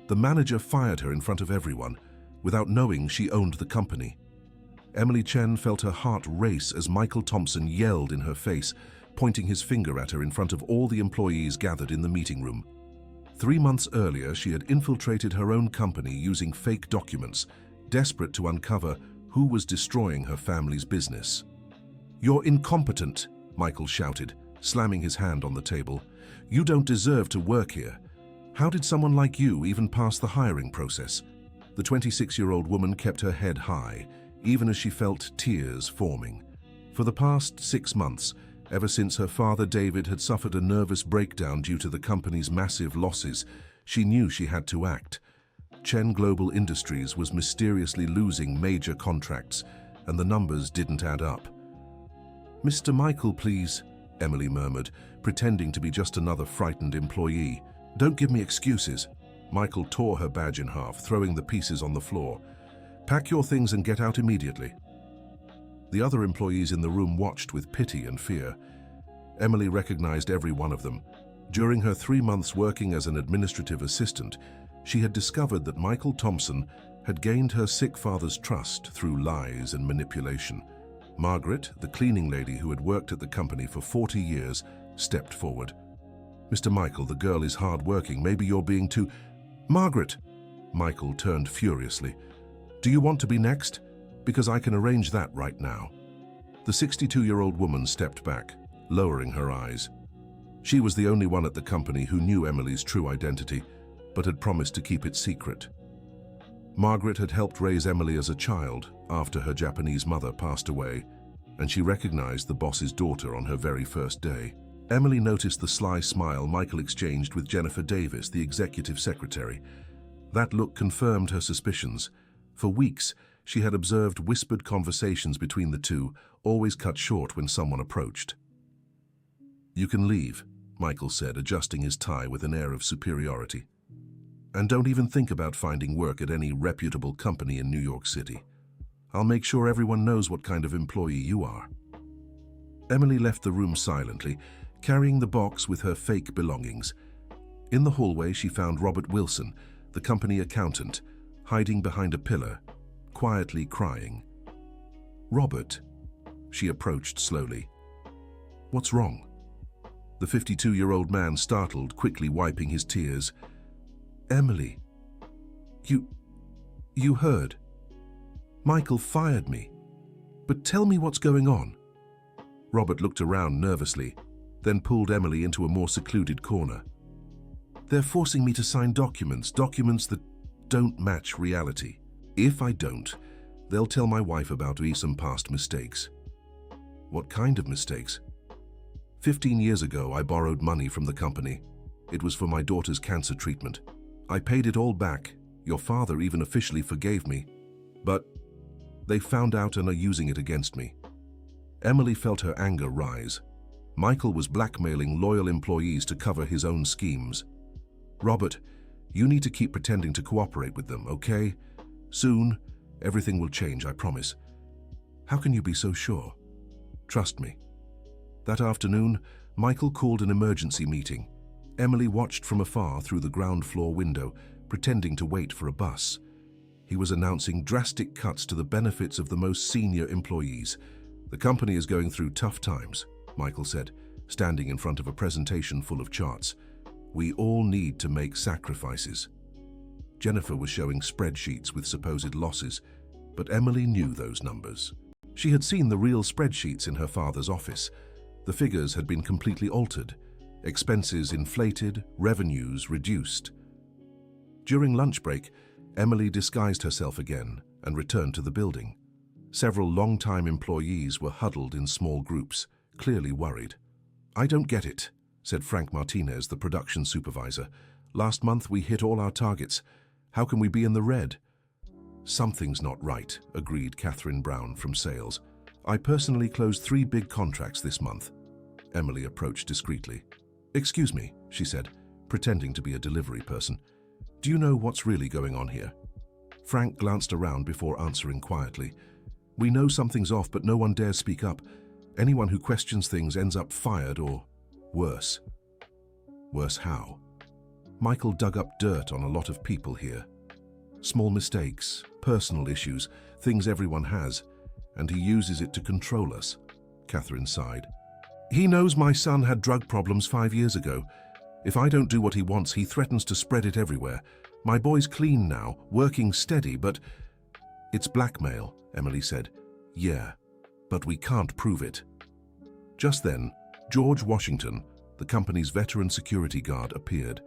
The manager fired her in front of everyone, without knowing she owned the company. Emily Chen felt her heart race as Michael Thompson yelled in her face, pointing his finger at her in front of all the employees gathered in the meeting room. 3 months earlier, she had infiltrated her own company using fake documents, desperate to uncover who was destroying her family's business. "You're incompetent," Michael shouted, slamming his hand on the table. "You don't deserve to work here. How did someone like you even pass the hiring process?" The 26-year-old woman kept her head high, even as she felt tears forming. For the past 6 months, ever since her father David had suffered a nervous breakdown due to the company's massive losses, she knew she had to act. Chen Global Industries was mysteriously losing major contracts, and the numbers didn't add up. "Mr. Michael, please," Emily murmured, pretending to be just another frightened employee. "Don't give me excuses." Michael tore her badge in half, throwing the pieces on the floor. "Pack your things and get out immediately." The other employees in the room watched with pity and fear. Emily recognized every one of them. During her 3 months working as an administrative assistant, she had discovered that Michael Thompson had gained her sick father's trust through lies and manipulation. Margaret, the cleaning lady who had worked at the company for 40 years, stepped forward. "Mr. Michael, the girl is hard-working. Maybe you're being too—" "Margaret!" Michael turned furiously. "Do you want to be next? Because I can arrange that right now." The 62-year-old woman stepped back, lowering her eyes. She was the only one at the company who knew Emily's true identity, but had promised to keep it secret. Margaret had helped raise Emily as a child after her Japanese mother passed away, and she recognized the boss's daughter on her very first day. Emily noticed the sly smile Michael exchanged with Jennifer Davis, the executive secretary. That look confirmed her suspicions. For weeks, she had observed whispered conversations between the two, always cut short when someone approached. "You can leave," Michael said, adjusting his tie with an air of superiority. "And don't even think about finding work at any reputable company in New York City. I'll make sure everyone knows what kind of employee you are." Emily left the room silently, carrying the box with her fake belongings. In the hallway, she found Robert Wilson, the company accountant, hiding behind a pillar, quietly crying. "Robert," she approached slowly. "What's wrong?" The 52-year-old man startled, quickly wiping his tears. "Emily, you heard. Michael fired me. But tell me what's going on." Robert looked around nervously, then pulled Emily into a more secluded corner. "They're forcing me to sign documents that don't match reality. If I don't, they'll tell my wife about some past mistakes." "What kind of mistakes?" 15 years ago, I borrowed money from the company. It was for my daughter's cancer treatment. I paid it all back. Your father even officially forgave me. But they found out and are using it against me." Emily felt her anger rise. Michael was blackmailing loyal employees to cover his own schemes. "Robert, you need to keep pretending to cooperate with them, okay? Soon, everything will change, I promise." "How can you be so sure?" "Trust me." That afternoon, Michael called an emergency meeting. Emily watched from afar through the ground floor window, pretending to wait for a bus. He was announcing drastic cuts to the benefits of the most senior employees. "The company is going through tough times," Michael said, standing in front of a presentation full of charts. "We all need to make sacrifices." Jennifer was showing spreadsheets with supposed losses, but Emily knew those numbers. She had seen the real spreadsheets in her father's office. The figures had been completely altered. Expenses inflated, revenues reduced. During lunch break, Emily disguised herself again and returned to the building. Several long-time employees were huddled in small groups, clearly worried. "I don't get it," said Frank Martinez, the production supervisor. "Last month we hit all our targets. How can we be in the red?" "Something's not right," agreed Catherine Brown from sales. "I personally closed 3 big contracts this month." Emily approached discreetly. "Excuse me," she said, pretending to be a delivery person. "Do you know what's really going on here?" Frank glanced around before answering quietly. "We know something's off, but no one dares speak up. Anyone who questions things ends up fired or worse." "Worse how?" Michael dug up dirt on a lot of people here. Small mistakes, personal issues, things everyone has, and he uses it to control us, Catherine sighed. He knows my son had drug problems 5 years ago. If I don't do what he wants, he threatens to spread it everywhere. My boy's clean now, working steady, but... It's blackmail, Emily said. Yeah, but we can't prove it. Just then, George Washington, the company's veteran security guard, appeared.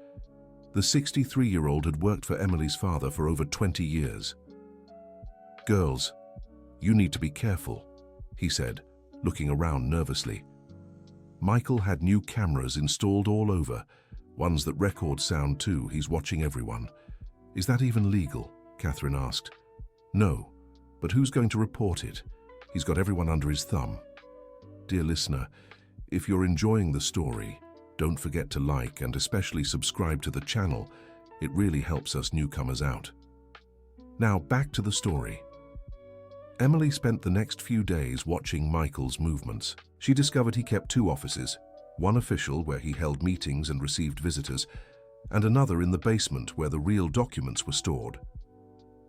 The 63-year-old had worked for Emily's father for over 20 years. Girls, you need to be careful, he said, looking around nervously. Michael had new cameras installed all over, ones that record sound too. He's watching everyone. Is that even legal? Catherine asked. No, but who's going to report it? He's got everyone under his thumb. Dear listener, if you're enjoying the story, don't forget to like and especially subscribe to the channel. It really helps us newcomers out. Now back to the story. Emily spent the next few days watching Michael's movements. She discovered he kept 2 offices, one official where he held meetings and received visitors, and another in the basement where the real documents were stored.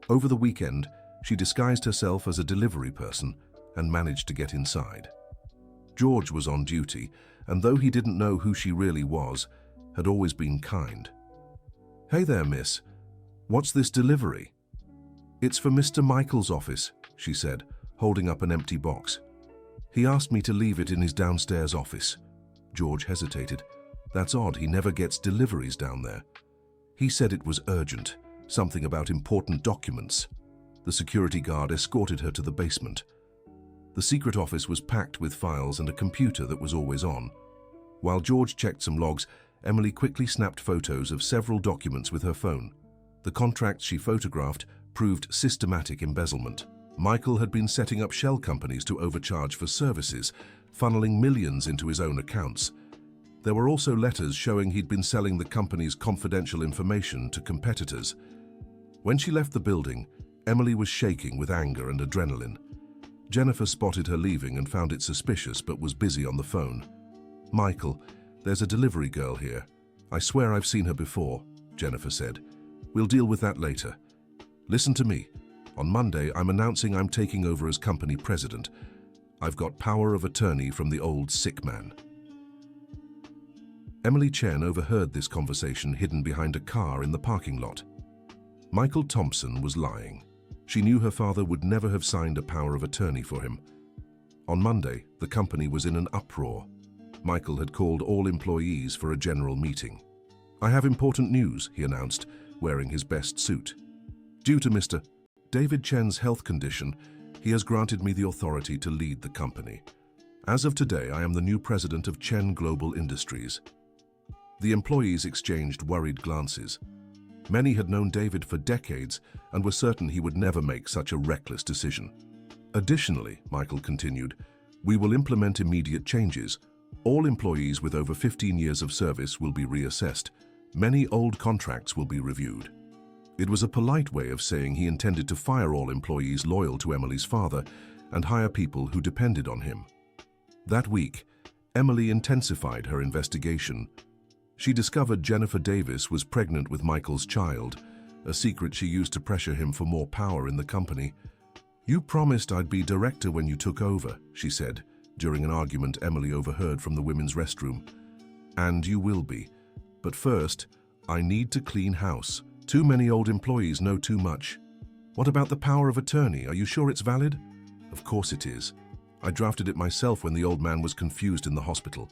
Over the weekend, she disguised herself as a delivery person and managed to get inside. George was on duty, and though he didn't know who she really was, had always been kind. Hey there, miss. What's this delivery? It's for Mr. Michael's office, she said, holding up an empty box. He asked me to leave it in his downstairs office. George hesitated. That's odd, he never gets deliveries down there. He said it was urgent, something about important documents. The security guard escorted her to the basement. The secret office was packed with files and a computer that was always on. While George checked some logs, Emily quickly snapped photos of several documents with her phone. The contracts she photographed proved systematic embezzlement. Michael had been setting up shell companies to overcharge for services, funneling millions into his own accounts. There were also letters showing he'd been selling the company's confidential information to competitors. When she left the building, Emily was shaking with anger and adrenaline. Jennifer spotted her leaving and found it suspicious but was busy on the phone. Michael, there's a delivery girl here. I swear I've seen her before, Jennifer said. We'll deal with that later. Listen to me. On Monday, I'm announcing I'm taking over as company president. I've got power of attorney from the old sick man. Emily Chen overheard this conversation hidden behind a car in the parking lot. Michael Thompson was lying. She knew her father would never have signed a power of attorney for him. On Monday, the company was in an uproar. Michael had called all employees for a general meeting. I have important news, he announced, wearing his best suit. Due to Mr. David Chen's health condition, he has granted me the authority to lead the company. As of today, I am the new president of Chen Global Industries. The employees exchanged worried glances. Many had known David for decades and were certain he would never make such a reckless decision. Additionally, Michael continued, we will implement immediate changes. All employees with over 15 years of service will be reassessed. Many old contracts will be reviewed. It was a polite way of saying he intended to fire all employees loyal to Emily's father and hire people who depended on him. That week, Emily intensified her investigation. She discovered Jennifer Davis was pregnant with Michael's child, a secret she used to pressure him for more power in the company. You promised I'd be director when you took over, she said, during an argument Emily overheard from the women's restroom. And you will be. But first, I need to clean house. Too many old employees know too much. What about the power of attorney? Are you sure it's valid? Of course it is. I drafted it myself when the old man was confused in the hospital.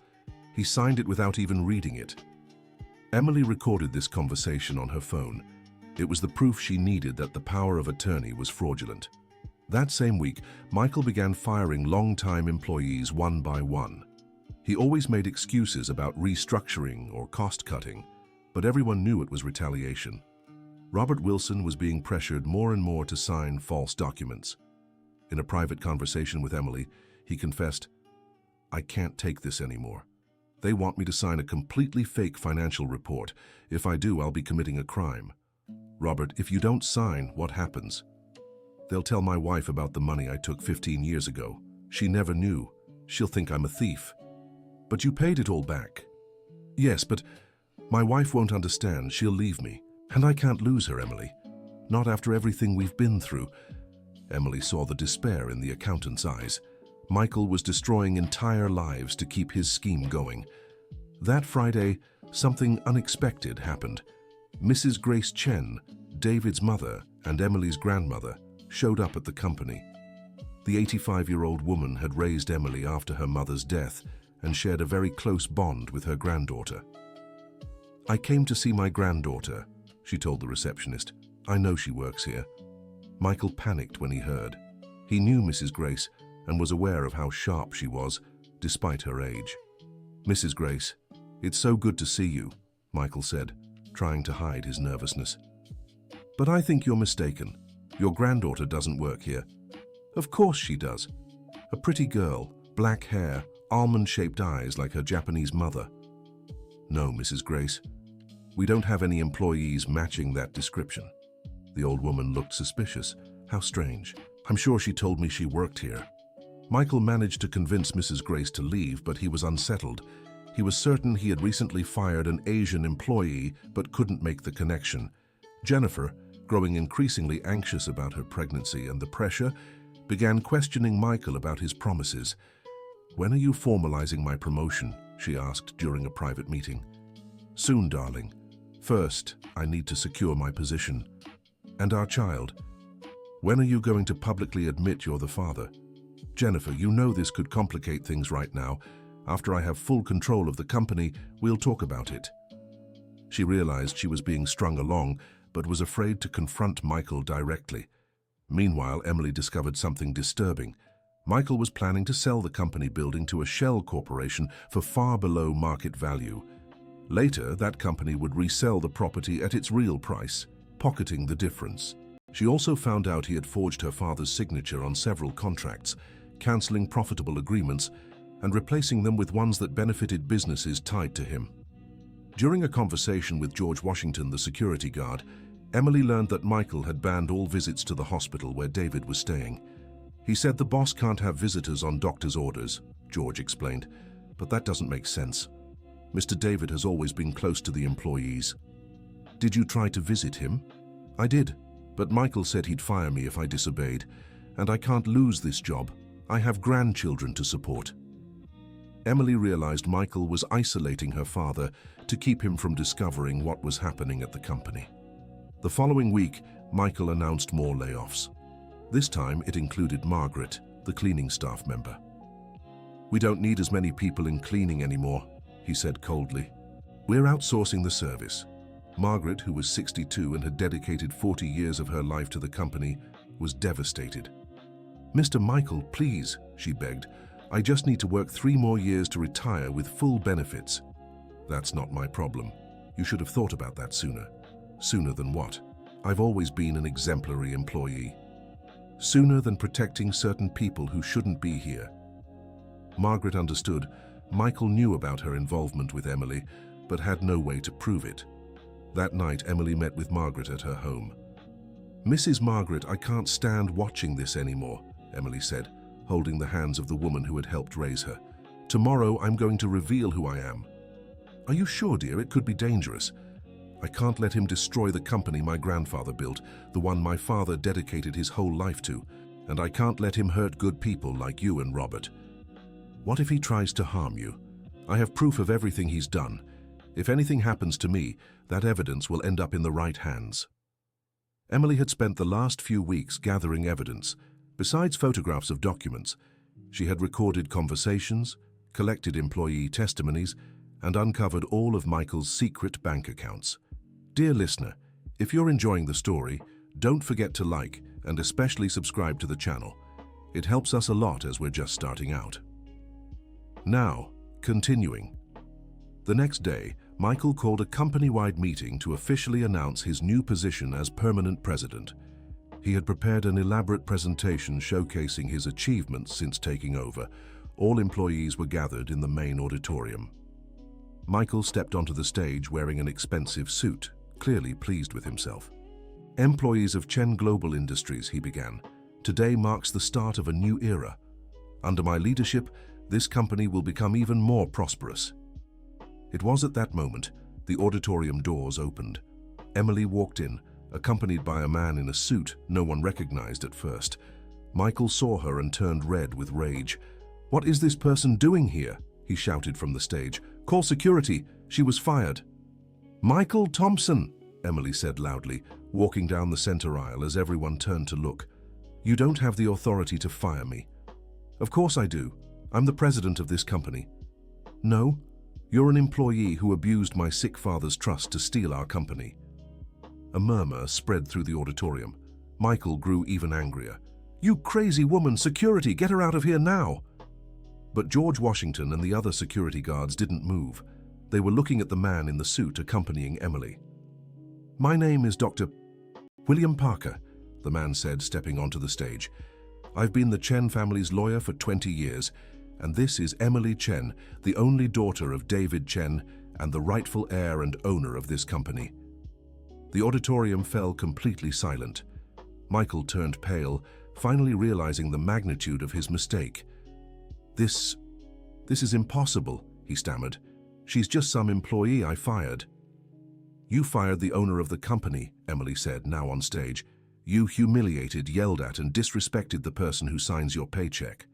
He signed it without even reading it. Emily recorded this conversation on her phone. It was the proof she needed that the power of attorney was fraudulent. That same week, Michael began firing long-time employees one by one. He always made excuses about restructuring or cost-cutting, but everyone knew it was retaliation. Robert Wilson was being pressured more and more to sign false documents. In a private conversation with Emily, he confessed, I can't take this anymore. They want me to sign a completely fake financial report. If I do, I'll be committing a crime. Robert, if you don't sign, what happens? They'll tell my wife about the money I took 15 years ago. She never knew. She'll think I'm a thief. But you paid it all back. Yes, but My wife won't understand, she'll leave me. And I can't lose her, Emily. Not after everything we've been through. Emily saw the despair in the accountant's eyes. Michael was destroying entire lives to keep his scheme going. That Friday, something unexpected happened. Mrs. Grace Chen, David's mother and Emily's grandmother, showed up at the company. The 85-year-old woman had raised Emily after her mother's death and shared a very close bond with her granddaughter. "I came to see my granddaughter," she told the receptionist. "I know she works here." Michael panicked when he heard. He knew Mrs. Grace and was aware of how sharp she was, despite her age. "Mrs. Grace, it's so good to see you," Michael said, trying to hide his nervousness. "But I think you're mistaken. Your granddaughter doesn't work here." "Of course she does. A pretty girl, black hair, almond-shaped eyes like her Japanese mother." "No, Mrs. Grace. We don't have any employees matching that description." The old woman looked suspicious. "How strange. I'm sure she told me she worked here." Michael managed to convince Mrs. Grace to leave, but he was unsettled. He was certain he had recently fired an Asian employee, but couldn't make the connection. Jennifer, growing increasingly anxious about her pregnancy and the pressure, began questioning Michael about his promises. "When are you formalizing my promotion?" she asked during a private meeting. "Soon, darling. First, I need to secure my position. And our child. When are you going to publicly admit you're the father? Jennifer, you know this could complicate things right now. After I have full control of the company, we'll talk about it." She realized she was being strung along, but was afraid to confront Michael directly. Meanwhile, Emily discovered something disturbing. Michael was planning to sell the company building to a shell corporation for far below market value. Later, that company would resell the property at its real price, pocketing the difference. She also found out he had forged her father's signature on several contracts, cancelling profitable agreements and replacing them with ones that benefited businesses tied to him. During a conversation with George Washington, the security guard, Emily learned that Michael had banned all visits to the hospital where David was staying. "He said the boss can't have visitors on doctor's orders," George explained, "but that doesn't make sense. Mr. David has always been close to the employees." "Did you try to visit him?" "I did, but Michael said he'd fire me if I disobeyed, and I can't lose this job. I have grandchildren to support." Emily realized Michael was isolating her father to keep him from discovering what was happening at the company. The following week, Michael announced more layoffs. This time, it included Margaret, the cleaning staff member. "We don't need as many people in cleaning anymore," he said coldly. "We're outsourcing the service." Margaret, who was 62 and had dedicated 40 years of her life to the company, was devastated. "Mr. Michael, please," she begged. "I just need to work 3 more years to retire with full benefits." "That's not my problem. You should have thought about that sooner." "Sooner than what? I've always been an exemplary employee." "Sooner than protecting certain people who shouldn't be here." Margaret understood. Michael knew about her involvement with Emily, but had no way to prove it. That night, Emily met with Margaret at her home. "Mrs. Margaret, I can't stand watching this anymore," Emily said, holding the hands of the woman who had helped raise her. "Tomorrow, I'm going to reveal who I am." "Are you sure, dear? It could be dangerous." "I can't let him destroy the company my grandfather built, the one my father dedicated his whole life to, and I can't let him hurt good people like you and Robert." "What if he tries to harm you? I have proof of everything he's done. If anything happens to me, that evidence will end up in the right hands." Emily had spent the last few weeks gathering evidence. Besides photographs of documents, she had recorded conversations, collected employee testimonies, and uncovered all of Michael's secret bank accounts. Dear listener, if you're enjoying the story, don't forget to like and especially subscribe to the channel. It helps us a lot as we're just starting out. Now, continuing. The next day, Michael called a company-wide meeting to officially announce his new position as permanent president. He had prepared an elaborate presentation showcasing his achievements since taking over. All employees were gathered in the main auditorium. Michael stepped onto the stage wearing an expensive suit, clearly pleased with himself. "Employees of Chen Global Industries," he began, "today marks the start of a new era. Under my leadership, this company will become even more prosperous." It was at that moment The auditorium doors opened. Emily walked in, accompanied by a man in a suit no one recognized at first. Michael saw her and turned red with rage. "What is this person doing here?" he shouted from the stage. "Call security. She was fired." "Michael Thompson," Emily said loudly, walking down the center aisle as everyone turned to look. "You don't have the authority to fire me." "Of course I do. I'm the president of this company." "No, you're an employee who abused my sick father's trust to steal our company." A murmur spread through the auditorium. Michael grew even angrier. "You crazy woman, security, get her out of here now!" But George Washington and the other security guards didn't move. They were looking at the man in the suit accompanying Emily. "My name is Dr. William Parker," the man said, stepping onto the stage. "I've been the Chen family's lawyer for 20 years, and this is Emily Chen, the only daughter of David Chen and the rightful heir and owner of this company." The auditorium fell completely silent. Michael turned pale, finally realizing the magnitude of his mistake. This is impossible," he stammered. "She's just some employee I fired." "You fired the owner of the company," Emily said, now on stage. "You humiliated, yelled at, and disrespected the person who signs your paycheck."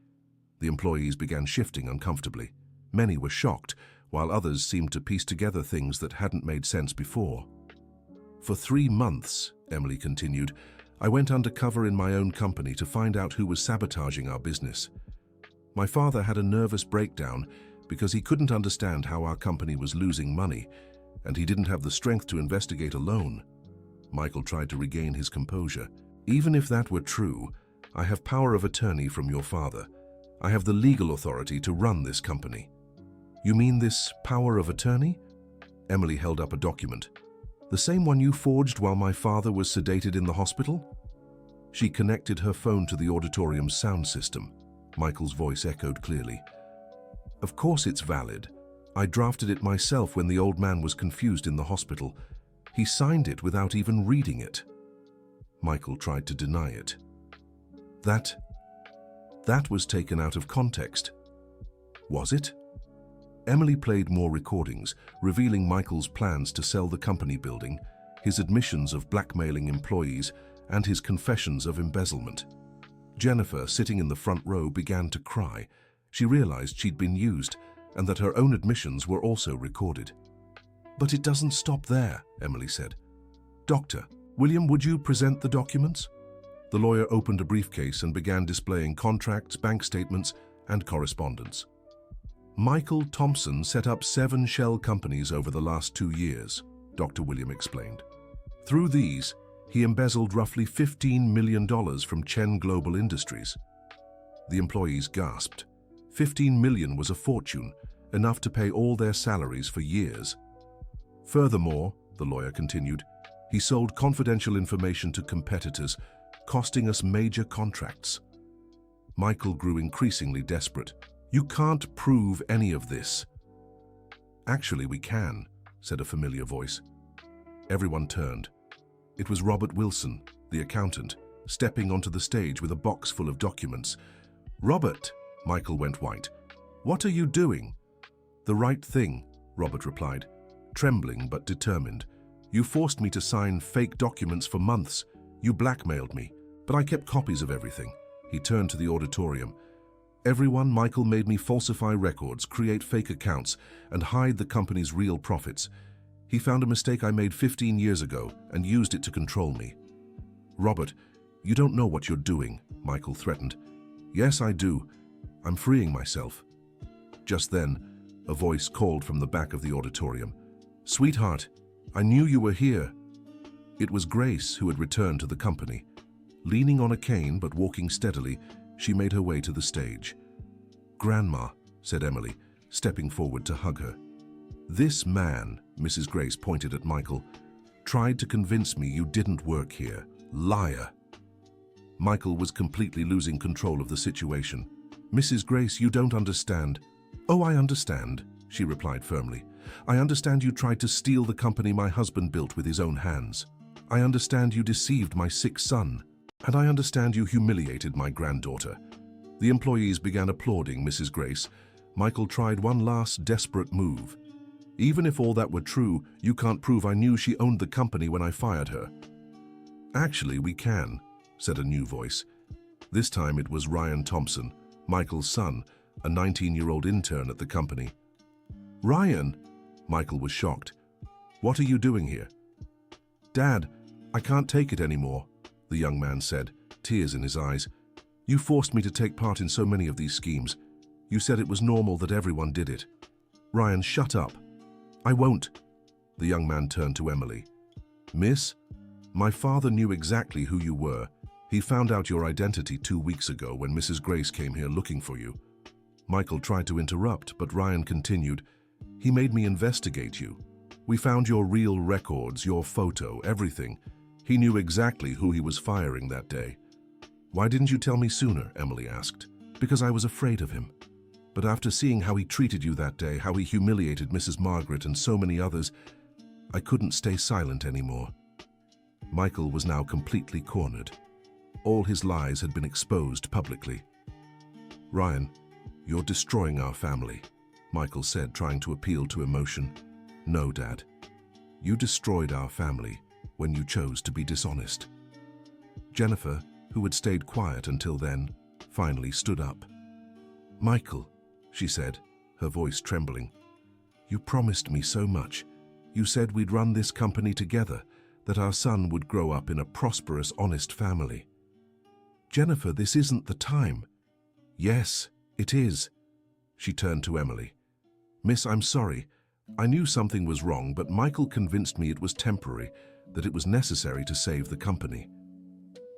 The employees began shifting uncomfortably. Many were shocked, while others seemed to piece together things that hadn't made sense before. "For 3 months," Emily continued, "I went undercover in my own company to find out who was sabotaging our business. My father had a nervous breakdown because he couldn't understand how our company was losing money, and he didn't have the strength to investigate alone." Michael tried to regain his composure. "Even if that were true, I have power of attorney from your father. I have the legal authority to run this company." "You mean this power of attorney?" Emily held up a document. "The same one you forged while my father was sedated in the hospital?" She connected her phone to the auditorium's sound system. Michael's voice echoed clearly. "Of course it's valid. I drafted it myself when the old man was confused in the hospital. He signed it without even reading it." Michael tried to deny it. That was taken out of context." "Was it?" Emily played more recordings, revealing Michael's plans to sell the company building, his admissions of blackmailing employees, and his confessions of embezzlement. Jennifer, sitting in the front row, began to cry. She realized she'd been used, and that her own admissions were also recorded. "But it doesn't stop there," Emily said. "Doctor, William, would you present the documents?" The lawyer opened a briefcase and began displaying contracts, bank statements, and correspondence. "Michael Thompson set up 7 shell companies over the last 2 years," Dr. William explained. "Through these, he embezzled roughly $15 million from Chen Global Industries." The employees gasped. $15 million was a fortune, enough to pay all their salaries for years. "Furthermore," the lawyer continued, "he sold confidential information to competitors, costing us major contracts." Michael grew increasingly desperate. "You can't prove any of this." "Actually, we can," said a familiar voice. Everyone turned. It was Robert Wilson, the accountant, stepping onto the stage with a box full of documents. "Robert," Michael went white. "What are you doing?" "The right thing," Robert replied, trembling but determined. "You forced me to sign fake documents for months. You blackmailed me, but I kept copies of everything." He turned to the auditorium. "Everyone, Michael made me falsify records, create fake accounts, and hide the company's real profits. He found a mistake I made 15 years ago and used it to control me." "Robert, you don't know what you're doing," Michael threatened. "Yes, I do. I'm freeing myself." Just then, a voice called from the back of the auditorium. "Sweetheart, I knew you were here." It was Grace, who had returned to the company. Leaning on a cane but walking steadily, she made her way to the stage. "Grandma," said Emily, stepping forward to hug her. "This man," Mrs. Grace pointed at Michael, "tried to convince me you didn't work here. Liar." Michael was completely losing control of the situation. "Mrs. Grace, you don't understand." "Oh, I understand," she replied firmly. "I understand you tried to steal the company my husband built with his own hands. I understand you deceived my sick son. And I understand you humiliated my granddaughter." The employees began applauding Mrs. Grace. Michael tried one last desperate move. Even if all that were true, you can't prove I knew she owned the company when I fired her." "Actually, we can," said a new voice. This time it was Ryan Thompson, Michael's son, a 19-year-old intern at the company. "Ryan?" Michael was shocked. "What are you doing here?" "Dad, I can't take it anymore," the young man said, tears in his eyes. "You forced me to take part in so many of these schemes. You said it was normal that everyone did it." "Ryan, shut up." "I won't." The young man turned to Emily. "Miss, my father knew exactly who you were. He found out your identity 2 weeks ago when Mrs. Grace came here looking for you." Michael tried to interrupt, but Ryan continued, "He made me investigate you. We found your real records, your photo, everything. He knew exactly who he was firing that day." "Why didn't you tell me sooner?" Emily asked. "Because I was afraid of him. But after seeing how he treated you that day, how he humiliated Mrs. Margaret and so many others, I couldn't stay silent anymore." Michael was now completely cornered. All his lies had been exposed publicly. "Ryan, you're destroying our family," Michael said, trying to appeal to emotion. "No, Dad. You destroyed our family when you chose to be dishonest." Jennifer, who had stayed quiet until then, finally stood up. "Michael," she said, her voice trembling, "you promised me so much. You said we'd run this company together, that our son would grow up in a prosperous, honest family." "Jennifer, this isn't the time." "Yes, it is." She turned to Emily. "Miss, I'm sorry. I knew something was wrong, but Michael convinced me it was temporary, that it was necessary to save the company."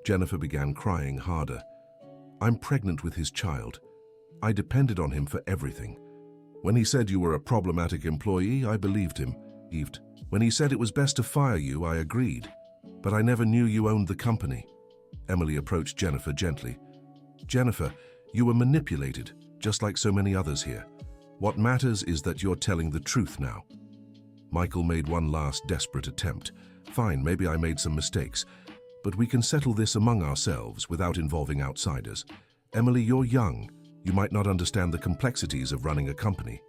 Jennifer began crying harder. "I'm pregnant with his child. I depended on him for everything. When he said you were a problematic employee, I believed him. When he said it was best to fire you, I agreed. But I never knew you owned the company." Emily approached Jennifer gently. "Jennifer, you were manipulated, just like so many others here. What matters is that you're telling the truth now." Michael made one last desperate attempt. "Fine, maybe I made some mistakes, but we can settle this among ourselves without involving outsiders. Emily, you're young. You might not understand the complexities of running a company."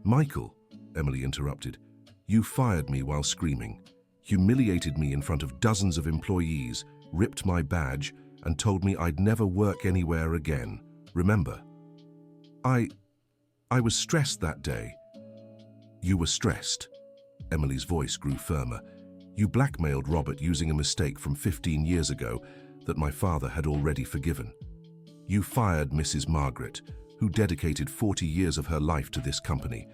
"Michael," Emily interrupted, "you fired me while screaming, humiliated me in front of dozens of employees, ripped my badge, and told me I'd never work anywhere again. Remember?" I was stressed that day." "You were stressed?" Emily's voice grew firmer. "You blackmailed Robert using a mistake from 15 years ago that my father had already forgiven. You fired Mrs. Margaret, who dedicated 40 years of her life to this company.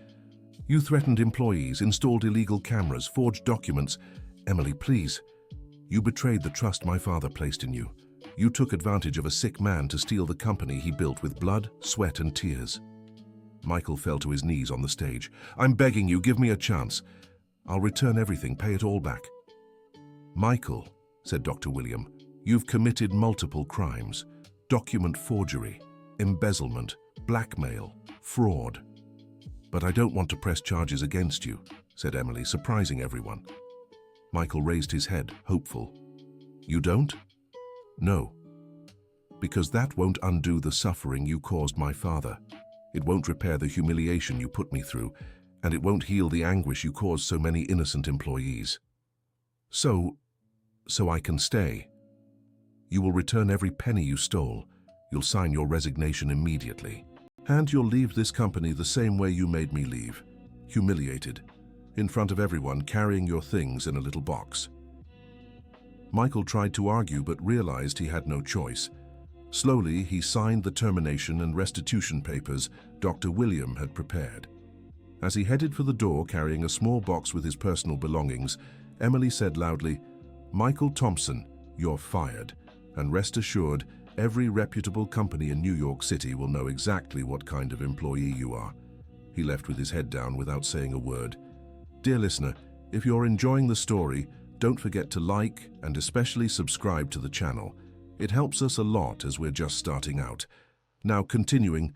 You threatened employees, installed illegal cameras, forged documents. Emily, please. You betrayed the trust my father placed in you. You took advantage of a sick man to steal the company he built with blood, sweat, and tears." Michael fell to his knees on the stage. "I'm begging you, give me a chance. I'll return everything, pay it all back." "Michael," said Dr. William, "you've committed multiple crimes. Document forgery, embezzlement, blackmail, fraud." "But I don't want to press charges against you," said Emily, surprising everyone. Michael raised his head, hopeful. "You don't?" "No. Because that won't undo the suffering you caused my father. It won't repair the humiliation you put me through, and it won't heal the anguish you caused so many innocent employees. So I can stay. You will return every penny you stole. You'll sign your resignation immediately. And you'll leave this company the same way you made me leave, humiliated, in front of everyone, carrying your things in a little box." Michael tried to argue but realized he had no choice. Slowly, he signed the termination and restitution papers Dr. William had prepared. As he headed for the door carrying a small box with his personal belongings, Emily said loudly, "Michael Thompson, you're fired, and rest assured, every reputable company in New York City will know exactly what kind of employee you are." He left with his head down without saying a word. Dear listener, if you're enjoying the story, don't forget to like and especially subscribe to the channel. It helps us a lot as we're just starting out. Now continuing,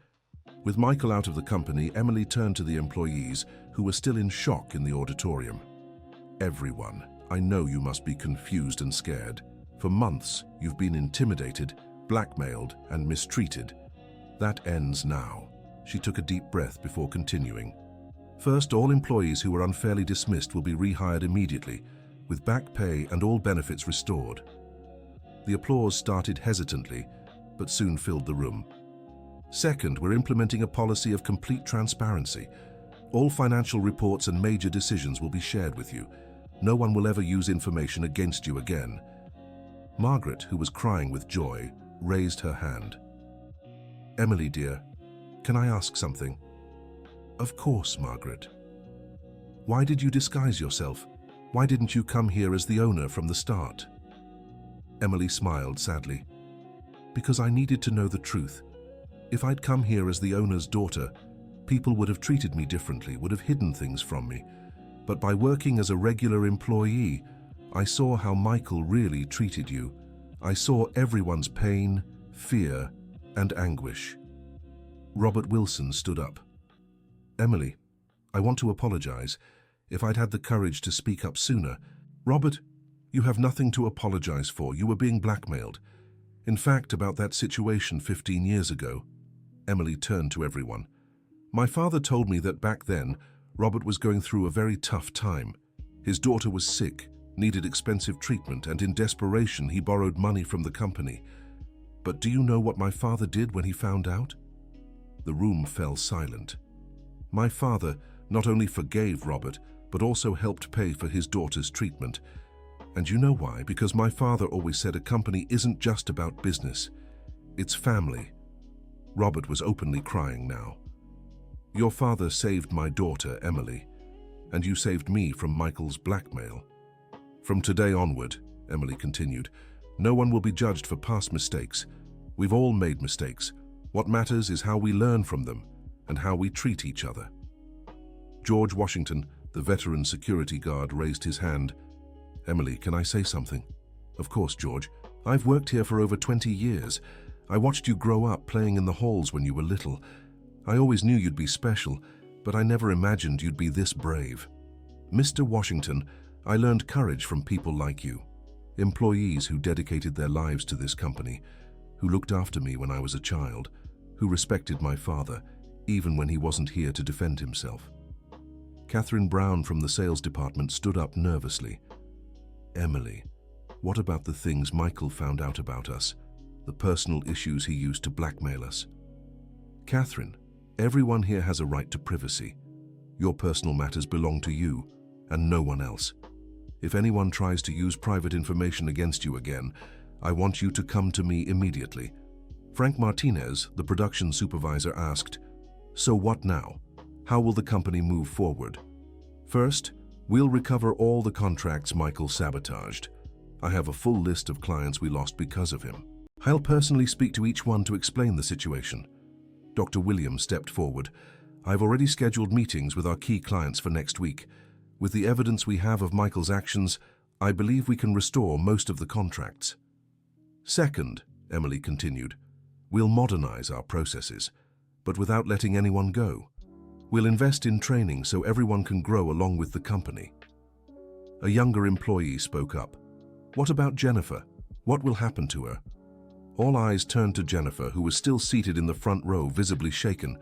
with Michael out of the company, Emily turned to the employees who were still in shock in the auditorium. "Everyone, I know you must be confused and scared. For months, you've been intimidated, blackmailed, and mistreated. That ends now." She took a deep breath before continuing. First, all employees who were unfairly dismissed will be rehired immediately, with back pay and all benefits restored. The applause started hesitantly, but soon filled the room. Second, we're implementing a policy of complete transparency. All financial reports and major decisions will be shared with you. No one will ever use information against you again. Margaret, who was crying with joy, raised her hand. Emily, dear, can I ask something? Of course, Margaret. Why did you disguise yourself? Why didn't you come here as the owner from the start? Emily smiled sadly. Because I needed to know the truth. If I'd come here as the owner's daughter, people would have treated me differently, would have hidden things from me. But by working as a regular employee, I saw how Michael really treated you. I saw everyone's pain, fear, and anguish. Robert Wilson stood up. Emily, I want to apologize. If I'd had the courage to speak up sooner. Robert, you have nothing to apologize for. You were being blackmailed. In fact, about that situation 15 years ago. Emily turned to everyone. My father told me that back then, Robert was going through a very tough time. His daughter was sick, needed expensive treatment, and in desperation he borrowed money from the company. But do you know what my father did when he found out? The room fell silent. My father not only forgave Robert, but also helped pay for his daughter's treatment. And you know why? Because my father always said a company isn't just about business. It's family. Robert was openly crying now. Your father saved my daughter, Emily, and you saved me from Michael's blackmail. From today onward, Emily continued, no one will be judged for past mistakes. We've all made mistakes. What matters is how we learn from them and how we treat each other. George Washington, the veteran security guard, raised his hand. Emily, can I say something? Of course, George. I've worked here for over 20 years. I watched you grow up playing in the halls when you were little. I always knew you'd be special, but I never imagined you'd be this brave. Mr. Washington, I learned courage from people like you, employees who dedicated their lives to this company, who looked after me when I was a child, who respected my father, even when he wasn't here to defend himself. Catherine Brown from the sales department stood up nervously. Emily, what about the things Michael found out about us, the personal issues he used to blackmail us? Catherine, everyone here has a right to privacy. Your personal matters belong to you and no one else. If anyone tries to use private information against you again, I want you to come to me immediately. Frank Martinez, the production supervisor, asked, so what now? How will the company move forward? First, we'll recover all the contracts Michael sabotaged. I have a full list of clients we lost because of him. I'll personally speak to each one to explain the situation. Dr. Williams stepped forward. I've already scheduled meetings with our key clients for next week. With the evidence we have of Michael's actions, I believe we can restore most of the contracts. Second, Emily continued, we'll modernize our processes, but without letting anyone go. We'll invest in training so everyone can grow along with the company. A younger employee spoke up. What about Jennifer? What will happen to her? All eyes turned to Jennifer, who was still seated in the front row, visibly shaken.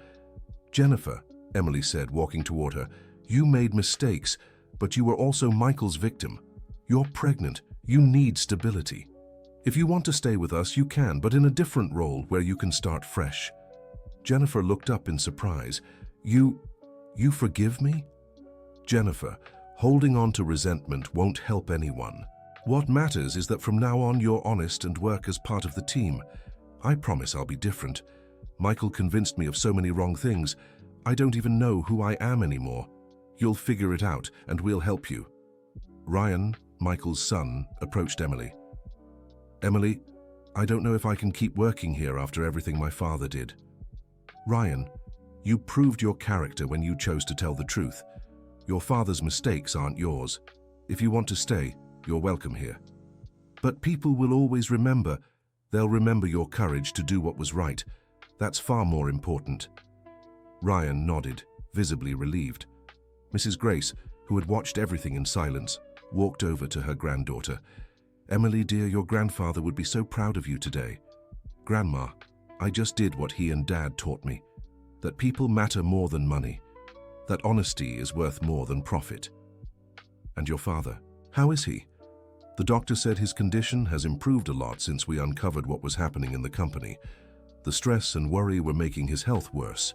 Jennifer, Emily said, walking toward her, you made mistakes, but you were also Michael's victim. You're pregnant. You need stability. If you want to stay with us, you can, but in a different role where you can start fresh. Jennifer looked up in surprise. You forgive me? Jennifer, holding on to resentment won't help anyone. What matters is that from now on you're honest and work as part of the team. I promise I'll be different. Michael convinced me of so many wrong things. I don't even know who I am anymore. You'll figure it out and we'll help you. Ryan, Michael's son, approached Emily. Emily, I don't know if I can keep working here after everything my father did. Ryan, you proved your character when you chose to tell the truth. Your father's mistakes aren't yours. If you want to stay, you're welcome here. But people will always remember. They'll remember your courage to do what was right. That's far more important. Ryan nodded, visibly relieved. Mrs. Grace, who had watched everything in silence, walked over to her granddaughter. Emily, dear, your grandfather would be so proud of you today. Grandma, I just did what he and Dad taught me, that people matter more than money. that honesty is worth more than profit. And your father, how is he? The doctor said his condition has improved a lot since we uncovered what was happening in the company. The stress and worry were making his health worse.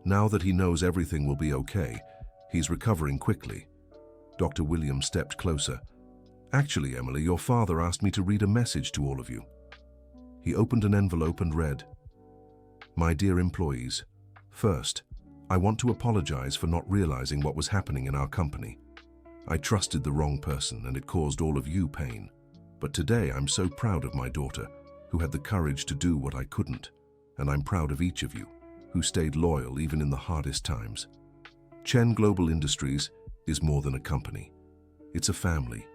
Now that he knows everything will be okay, he's recovering quickly. Dr. Williams stepped closer. Actually, Emily, your father asked me to read a message to all of you. He opened an envelope and read, "My dear employees, first, I want to apologize for not realizing what was happening in our company. I trusted the wrong person and it caused all of you pain. But today I'm so proud of my daughter, who had the courage to do what I couldn't. And I'm proud of each of you, who stayed loyal even in the hardest times. Chen Global Industries is more than a company. It's a family.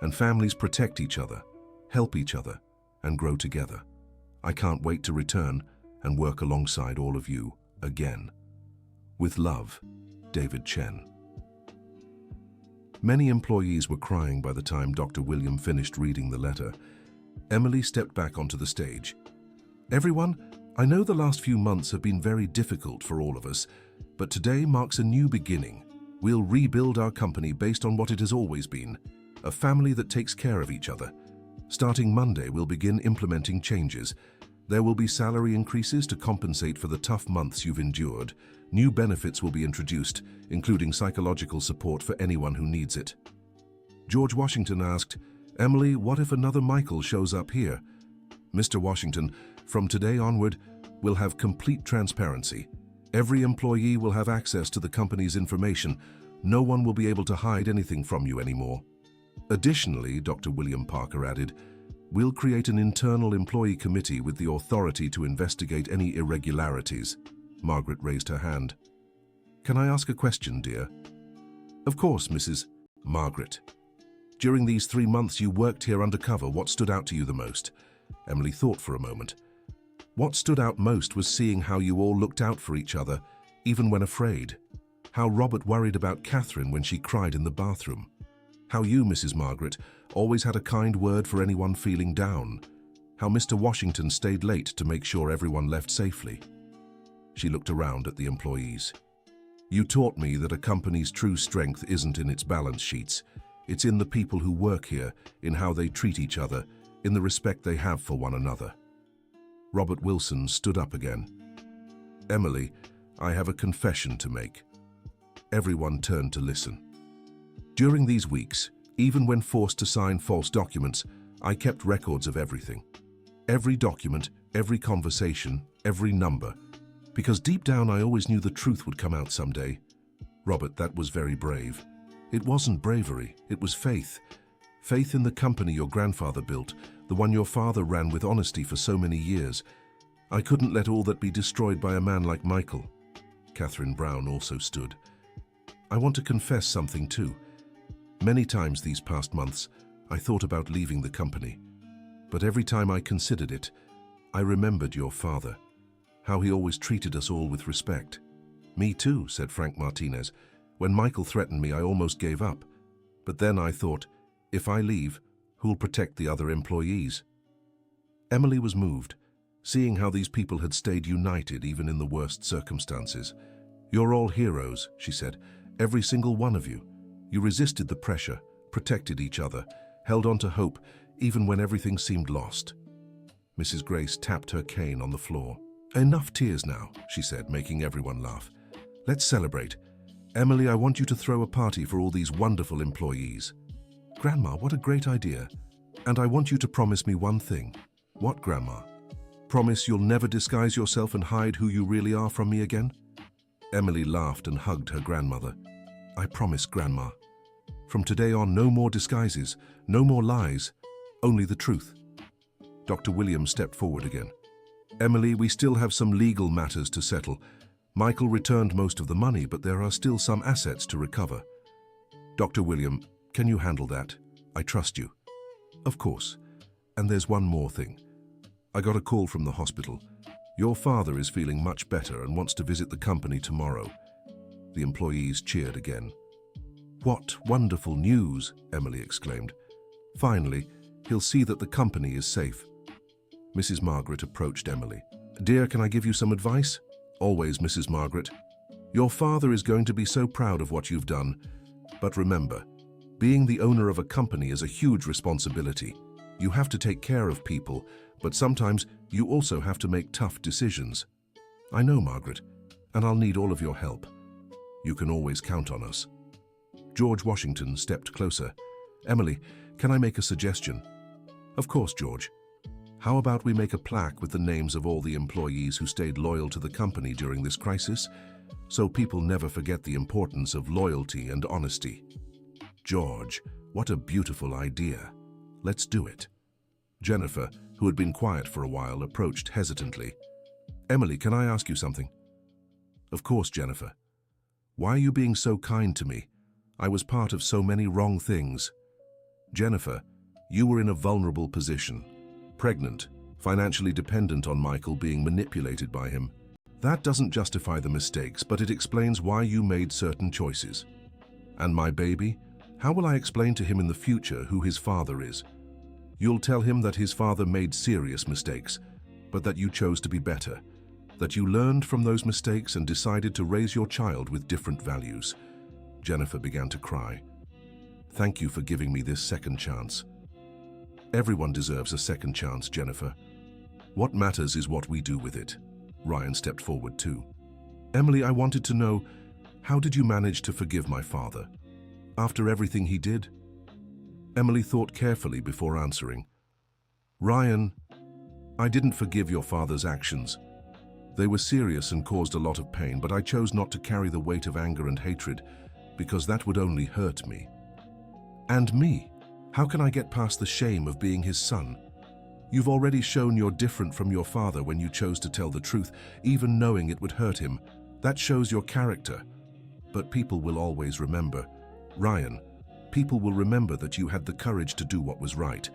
And families protect each other, help each other, and grow together. I can't wait to return and work alongside all of you again. With love, David Chen." Many employees were crying by the time Dr. William finished reading the letter. Emily stepped back onto the stage. "Everyone, I know the last few months have been very difficult for all of us, but today marks a new beginning. We'll rebuild our company based on what it has always been, a family that takes care of each other. Starting Monday, we'll begin implementing changes. There will be salary increases to compensate for the tough months you've endured. New benefits will be introduced, including psychological support for anyone who needs it." George Washington asked, "Emily, what if another Michael shows up here?" "Mr. Washington, from today onward, we'll have complete transparency. Every employee will have access to the company's information. No one will be able to hide anything from you anymore." Additionally, Dr. William Parker added, "We'll create an internal employee committee with the authority to investigate any irregularities." Margaret raised her hand. "Can I ask a question, dear?" "Of course, Mrs. Margaret. During these 3 months you worked here undercover, what stood out to you the most?" Emily thought for a moment. "What stood out most was seeing how you all looked out for each other, even when afraid. How Robert worried about Catherine when she cried in the bathroom. How you, Mrs. Margaret, always had a kind word for anyone feeling down. How Mr. Washington stayed late to make sure everyone left safely." She looked around at the employees. "You taught me that a company's true strength isn't in its balance sheets. It's in the people who work here, in how they treat each other, in the respect they have for one another." Robert Wilson stood up again. "Emily, I have a confession to make." Everyone turned to listen. "During these weeks, even when forced to sign false documents, I kept records of everything. Every document, every conversation, every number. Because deep down I always knew the truth would come out someday. Robert, that was very brave. It wasn't bravery, it was faith. Faith in the company your grandfather built, the one your father ran with honesty for so many years. I couldn't let all that be destroyed by a man like Michael." Catherine Brown also stood. "I want to confess something too. Many times these past months, I thought about leaving the company. But every time I considered it, I remembered your father, how he always treated us all with respect." "Me too," said Frank Martinez. "When Michael threatened me, I almost gave up. But then I thought, if I leave, who'll protect the other employees?" Emily was moved, seeing how these people had stayed united even in the worst circumstances. "You're all heroes," she said, "every single one of you. You resisted the pressure, protected each other, held on to hope, even when everything seemed lost." Mrs. Grace tapped her cane on the floor. "Enough tears now," she said, making everyone laugh. "Let's celebrate. Emily, I want you to throw a party for all these wonderful employees." "Grandma, what a great idea. And I want you to promise me one thing." "What, Grandma?" "Promise you'll never disguise yourself and hide who you really are from me again?" Emily laughed and hugged her grandmother. "I promise, Grandma. From today on, no more disguises, no more lies, only the truth." Dr. Williams stepped forward again. "Emily, we still have some legal matters to settle. Michael returned most of the money, but there are still some assets to recover." "Dr. William, can you handle that? I trust you." "Of course. And there's one more thing. I got a call from the hospital. Your father is feeling much better and wants to visit the company tomorrow." The employees cheered again. "What wonderful news!" Emily exclaimed. "Finally, he'll see that the company is safe." Mrs. Margaret approached Emily. "Dear, can I give you some advice?" "Always, Mrs. Margaret." Your father is going to be so proud of what you've done. But remember, being the owner of a company is a huge responsibility. You have to take care of people, but sometimes you also have to make tough decisions. I know, Margaret, and I'll need all of your help. You can always count on us. George Washington stepped closer. Emily, can I make a suggestion? Of course, George. How about we make a plaque with the names of all the employees who stayed loyal to the company during this crisis, so people never forget the importance of loyalty and honesty? George, what a beautiful idea. Let's do it. Jennifer, who had been quiet for a while, approached hesitantly. Emily, can I ask you something? Of course, Jennifer. Why are you being so kind to me? I was part of so many wrong things. Jennifer, you were in a vulnerable position. Pregnant, financially dependent on Michael, being manipulated by him. That doesn't justify the mistakes, but it explains why you made certain choices. And my baby, how will I explain to him in the future who his father is? You'll tell him that his father made serious mistakes, but that you chose to be better, that you learned from those mistakes and decided to raise your child with different values. Jennifer began to cry. Thank you for giving me this second chance. Everyone deserves a second chance, Jennifer. What matters is what we do with it. Ryan stepped forward too. Emily, I wanted to know, how did you manage to forgive my father? After everything he did? Emily thought carefully before answering. Ryan, I didn't forgive your father's actions. They were serious and caused a lot of pain, but I chose not to carry the weight of anger and hatred, because that would only hurt me. And me? How can I get past the shame of being his son? You've already shown you're different from your father when you chose to tell the truth, even knowing it would hurt him. That shows your character. But people will always remember. Ryan, people will remember that you had the courage to do what was right,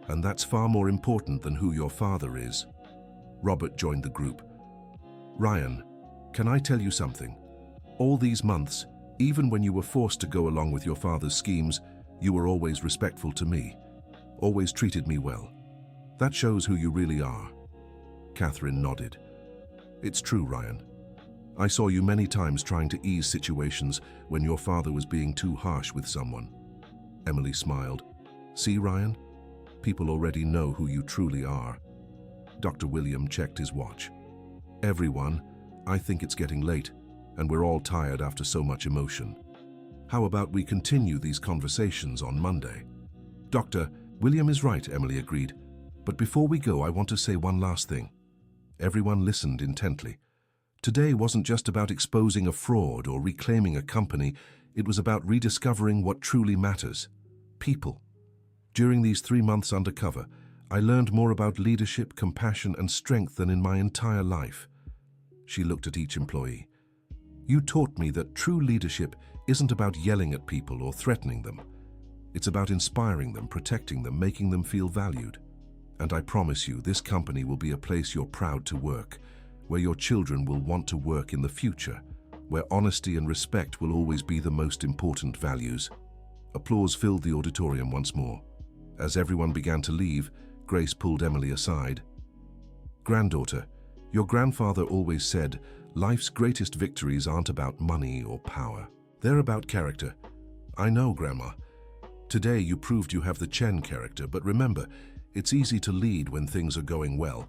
and that's far more important than who your father is. Robert joined the group. Ryan, can I tell you something? All these months, even when you were forced to go along with your father's schemes, you were always respectful to me, always treated me well. That shows who you really are. Catherine nodded. It's true, Ryan. I saw you many times trying to ease situations when your father was being too harsh with someone. Emily smiled. See, Ryan? People already know who you truly are. Dr. William checked his watch. Everyone, I think it's getting late, and we're all tired after so much emotion. How about we continue these conversations on Monday? Dr. William is right, Emily agreed. But before we go, I want to say one last thing. Everyone listened intently. Today wasn't just about exposing a fraud or reclaiming a company. It was about rediscovering what truly matters. People. During these 3 months undercover, I learned more about leadership, compassion, and strength than in my entire life. She looked at each employee. You taught me that true leadership isn't about yelling at people or threatening them. It's about inspiring them, protecting them, making them feel valued. And I promise you, this company will be a place you're proud to work, where your children will want to work in the future, where honesty and respect will always be the most important values. Applause filled the auditorium once more. As everyone began to leave, Grace pulled Emily aside. Granddaughter, your grandfather always said, life's greatest victories aren't about money or power. They're about character. I know, Grandma. Today you proved you have the Chen character, but remember, it's easy to lead when things are going well.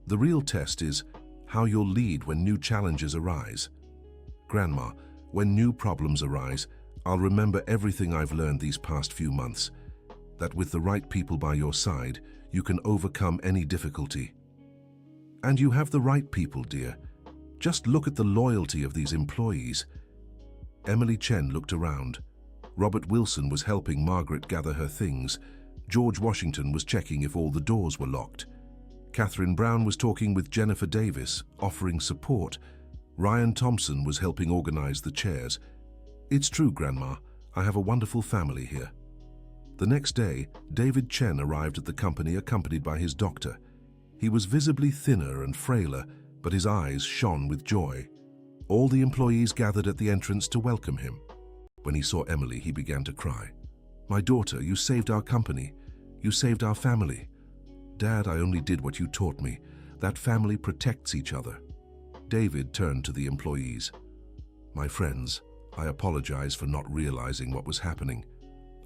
The real test is how you'll lead when new challenges arise. Grandma, when new problems arise, I'll remember everything I've learned these past few months, that with the right people by your side, you can overcome any difficulty. And you have the right people, dear. Just look at the loyalty of these employees. Emily Chen looked around. Robert Wilson was helping Margaret gather her things. George Washington was checking if all the doors were locked. Catherine Brown was talking with Jennifer Davis, offering support. Ryan Thompson was helping organize the chairs. It's true, Grandma. I have a wonderful family here. The next day, David Chen arrived at the company accompanied by his doctor. He was visibly thinner and frailer, but his eyes shone with joy. All the employees gathered at the entrance to welcome him. When he saw Emily, he began to cry. My daughter, you saved our company. You saved our family. Dad, I only did what you taught me. That family protects each other. David turned to the employees. My friends, I apologize for not realizing what was happening.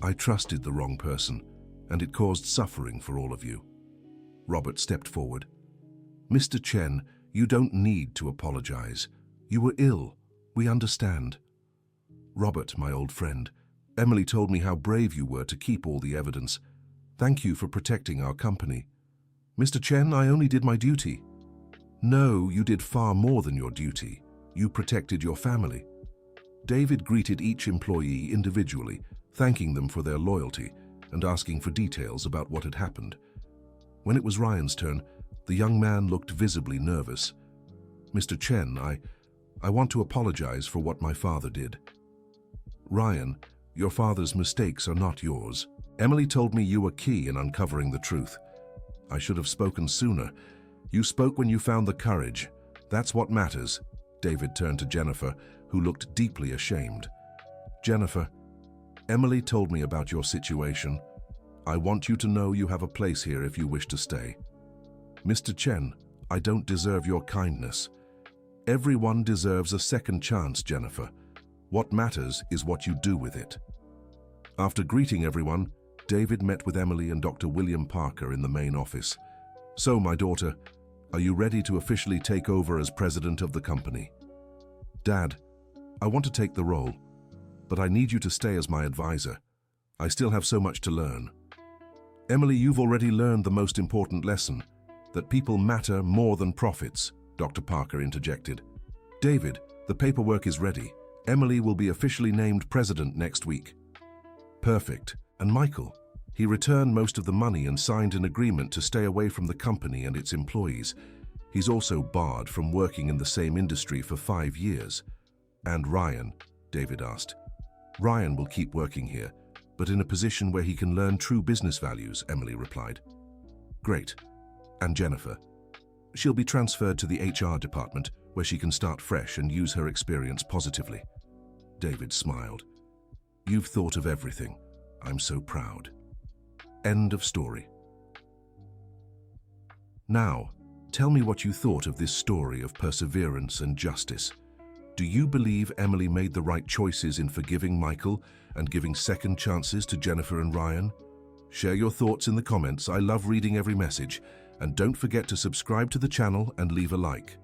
I trusted the wrong person, and it caused suffering for all of you. Robert stepped forward. Mr. Chen, you don't need to apologize. You were ill. We understand. Robert, my old friend, Emily told me how brave you were to keep all the evidence. Thank you for protecting our company. Mr. Chen, I only did my duty. No, you did far more than your duty. You protected your family. David greeted each employee individually, thanking them for their loyalty and asking for details about what had happened. When it was Ryan's turn, the young man looked visibly nervous. Mr. Chen, I want to apologize for what my father did. Ryan, your father's mistakes are not yours. Emily told me you were key in uncovering the truth. I should have spoken sooner. You spoke when you found the courage. That's what matters. David turned to Jennifer, who looked deeply ashamed. Jennifer, Emily told me about your situation. I want you to know you have a place here if you wish to stay. Mr. Chen, I don't deserve your kindness. Everyone deserves a second chance, Jennifer. What matters is what you do with it. After greeting everyone, David met with Emily and Dr. William Parker in the main office. So, my daughter, are you ready to officially take over as president of the company? Dad, I want to take the role, but I need you to stay as my advisor. I still have so much to learn. Emily, you've already learned the most important lesson, that people matter more than profits, Dr. Parker interjected. David, the paperwork is ready. Emily will be officially named president next week. Perfect. And Michael? He returned most of the money and signed an agreement to stay away from the company and its employees. He's also barred from working in the same industry for 5 years. And Ryan? David asked. Ryan will keep working here, but in a position where he can learn true business values, Emily replied. Great. And Jennifer? She'll be transferred to the HR department, where she can start fresh and use her experience positively. David smiled. You've thought of everything. I'm so proud. End of story. Now, tell me what you thought of this story of perseverance and justice. Do you believe Emily made the right choices in forgiving Michael and giving second chances to Jennifer and Ryan? Share your thoughts in the comments. I love reading every message. And don't forget to subscribe to the channel and leave a like.